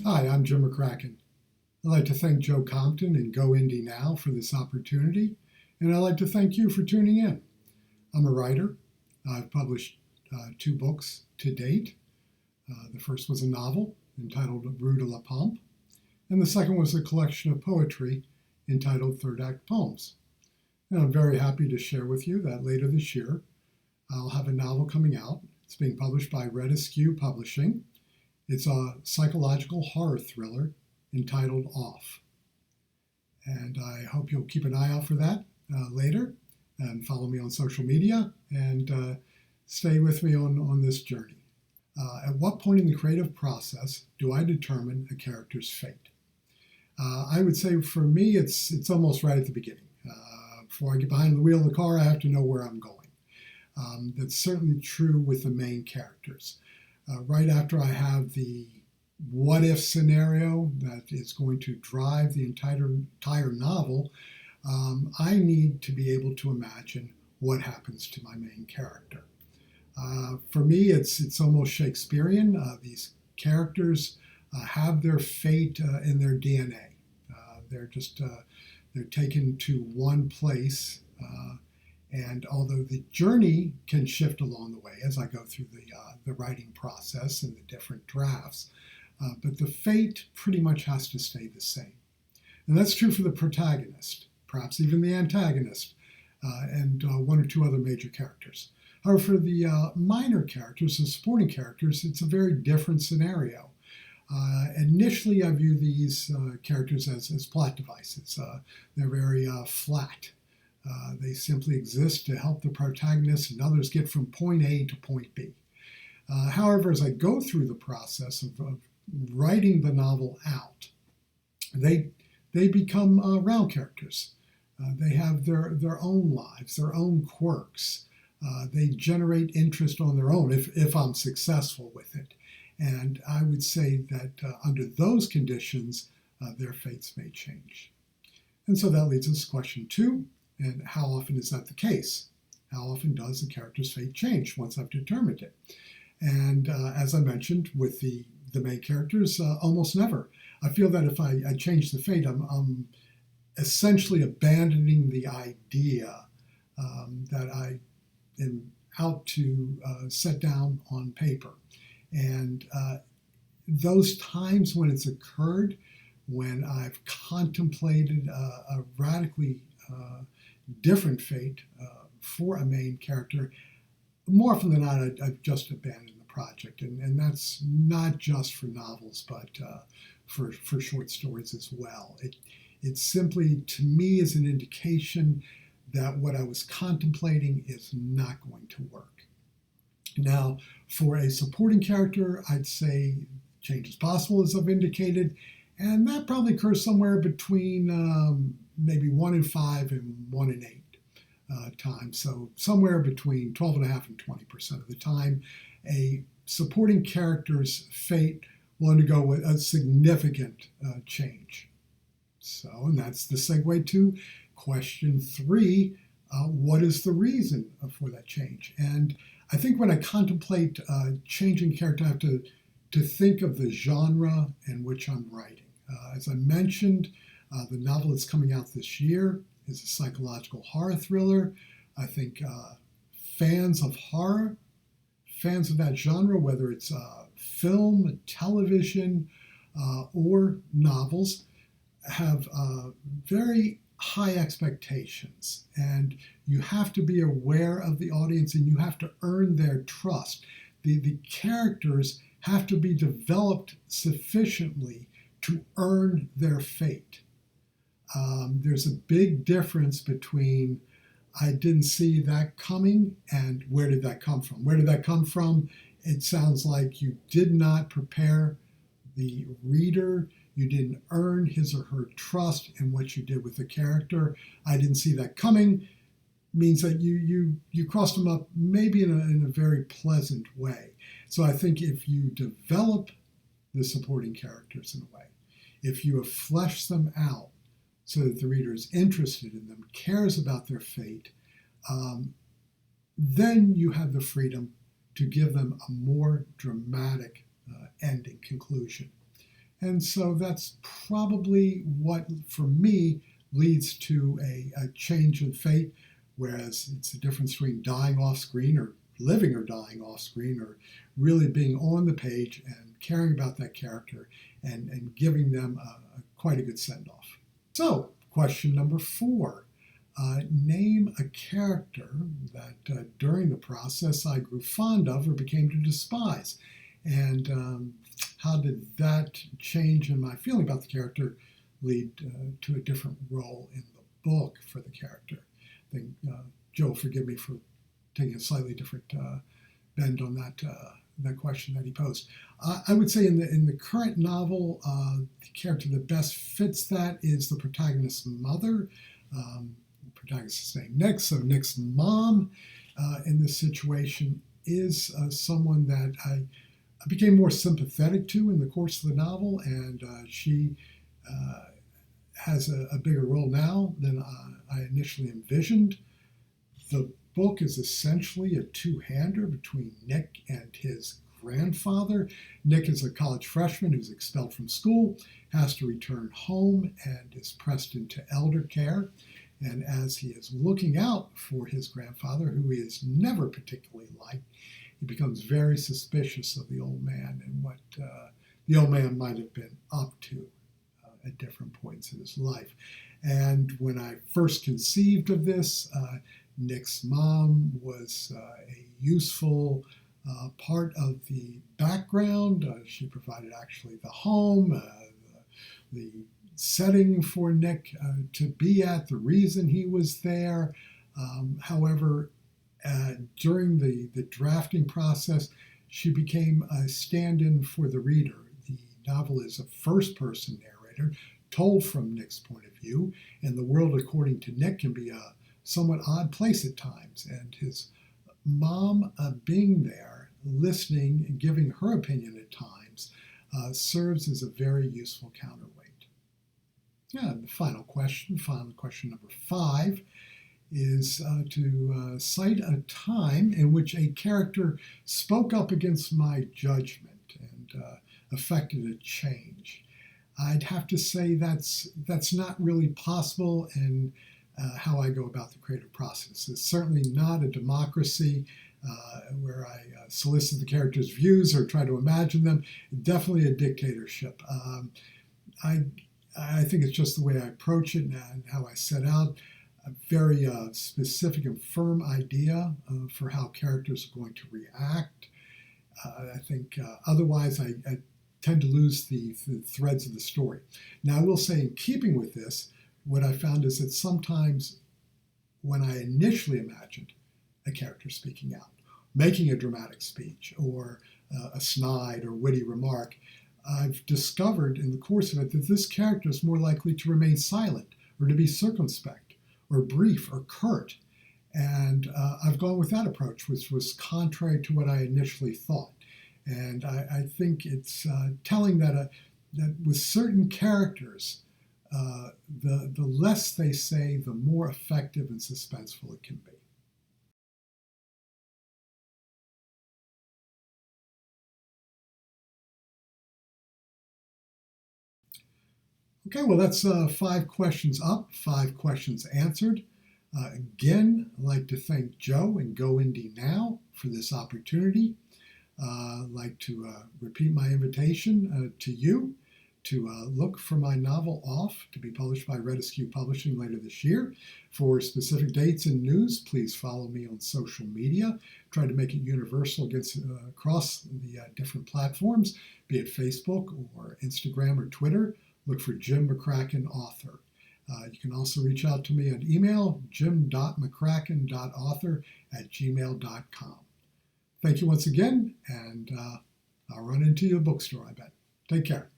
Hi, I'm Jim McCracken. I'd like to thank Joe Compton and GoIndieNow for this opportunity, and I'd like to thank you for tuning in. I'm a writer. I've published two books to date. The first was a novel entitled Rue de la Pompe, and the second was a collection of poetry entitled Third Act Poems. And I'm very happy to share with you that later this year, I'll have a novel coming out. It's being published by Red Askew Publishing. It's a psychological horror thriller entitled Off. And I hope you'll keep an eye out for that later and follow me on social media and stay with me on this journey. At what point in the creative process do I determine a character's fate? I would say for me, it's almost right at the beginning. Before I get behind the wheel of the car, I have to know where I'm going. That's certainly true with the main characters. Right after I have the what-if scenario that is going to drive the entire novel, I need to be able to imagine what happens to my main character. For me, it's almost Shakespearean. These characters have their fate in their DNA. They're taken to one place. And although the journey can shift along the way as I go through the writing process and the different drafts, but the fate pretty much has to stay the same. And that's true for the protagonist, perhaps even the antagonist, and one or two other major characters. However, for the minor characters, the supporting characters, it's a very different scenario. Initially, I view these characters as plot devices. They're very flat. They simply exist to help the protagonist and others get from point A to point B. However, as I go through the process of writing the novel out, they become round characters. They have their own lives, their own quirks. They generate interest on their own if I'm successful with it. And I would say that under those conditions, their fates may change. And so that leads us to question 2. And how often is that the case? How often does the character's fate change once I've determined it? And as I mentioned, with the main characters, almost never. I feel that if I change the fate, I'm essentially abandoning the idea that I am out to set down on paper. And those times when it's occurred, when I've contemplated a radically different fate for a main character, more often than not, I've just abandoned the project. And that's not just for novels, but for short stories as well. It simply, to me, is an indication that what I was contemplating is not going to work. Now, for a supporting character, I'd say change is possible, as I've indicated, and that probably occurs somewhere between maybe 1 in 5 and 1 in 8 times. So somewhere between 12.5% and 20% of the time, a supporting character's fate will undergo a significant change. So, and that's the segue to question 3. What is the reason for that change? And I think when I contemplate changing character, I have to think of the genre in which I'm writing. As I mentioned, the novel that's coming out this year is a psychological horror thriller. I think fans of horror, fans of that genre, whether it's film, television, or novels, have very high expectations. And you have to be aware of the audience and you have to earn their trust. The characters have to be developed sufficiently to earn their fate. There's a big difference between I didn't see that coming and where did that come from? Where did that come from? It sounds like you did not prepare the reader. You didn't earn his or her trust in what you did with the character. I didn't see that coming means that you crossed them up maybe in a very pleasant way. So I think if you develop the supporting characters in a way, if you have fleshed them out so that the reader is interested in them, cares about their fate, then you have the freedom to give them a more dramatic ending conclusion. And so that's probably what, for me, leads to a change in fate, whereas it's the difference between dying off screen or living or dying off screen, or really being on the page and caring about that character and giving them quite a good send-off. So, question number 4. Name a character that during the process I grew fond of or became to despise. And how did that change in my feeling about the character lead to a different role in the book for the character? I think Joe will forgive me for taking a slightly different bend on that question that he posed. I would say in the current novel, the character that best fits that is the protagonist's mother. The protagonist's name Nick, so Nick's mom in this situation is someone that I became more sympathetic to in the course of the novel, and she has a bigger role now than I initially envisioned. The book is essentially a two-hander between Nick and his grandfather. Nick is a college freshman who's expelled from school, has to return home, and is pressed into elder care. And as he is looking out for his grandfather, who he has never particularly liked, he becomes very suspicious of the old man and what the old man might have been up to at different points in his life. And when I first conceived of this, Nick's mom was a useful part of the background. She provided actually the home, the setting for Nick to be at, the reason he was there. However, during the drafting process, she became a stand-in for the reader. The novel is a first-person narrator, told from Nick's point of view, and the world, according to Nick, can be a somewhat odd place at times. And his mom being there, listening, and giving her opinion at times serves as a very useful counterweight. Yeah, the final question number 5, is to cite a time in which a character spoke up against my judgment and affected a change. I'd have to say that's not really possible in how I go about the creative process. It's certainly not a democracy where I solicit the character's views or try to imagine them. Definitely a dictatorship. I think it's just the way I approach it and how I set out. A very specific and firm idea for how characters are going to react. I think otherwise I tend to lose the threads of the story. Now, I will say, in keeping with this, what I found is that sometimes when I initially imagined a character speaking out, making a dramatic speech or a snide or witty remark, I've discovered in the course of it that this character is more likely to remain silent or to be circumspect or brief or curt. And I've gone with that approach, which was contrary to what I initially thought. And I think it's telling that with certain characters, the less they say, the more effective and suspenseful it can be. Okay, well, that's 5 questions up, 5 questions answered. Again, I'd like to thank Joe and GoIndieNow for this opportunity. I'd like to repeat my invitation to you to look for my novel Off to be published by Red Askew Publishing later this year. For specific dates and news, please follow me on social media. Try to make it universal across the different platforms, be it Facebook or Instagram or Twitter. Look for Jim McCracken, author. You can also reach out to me on email, jim.mccracken.author@gmail.com. Thank you once again, and I'll run into you at a bookstore, I bet. Take care.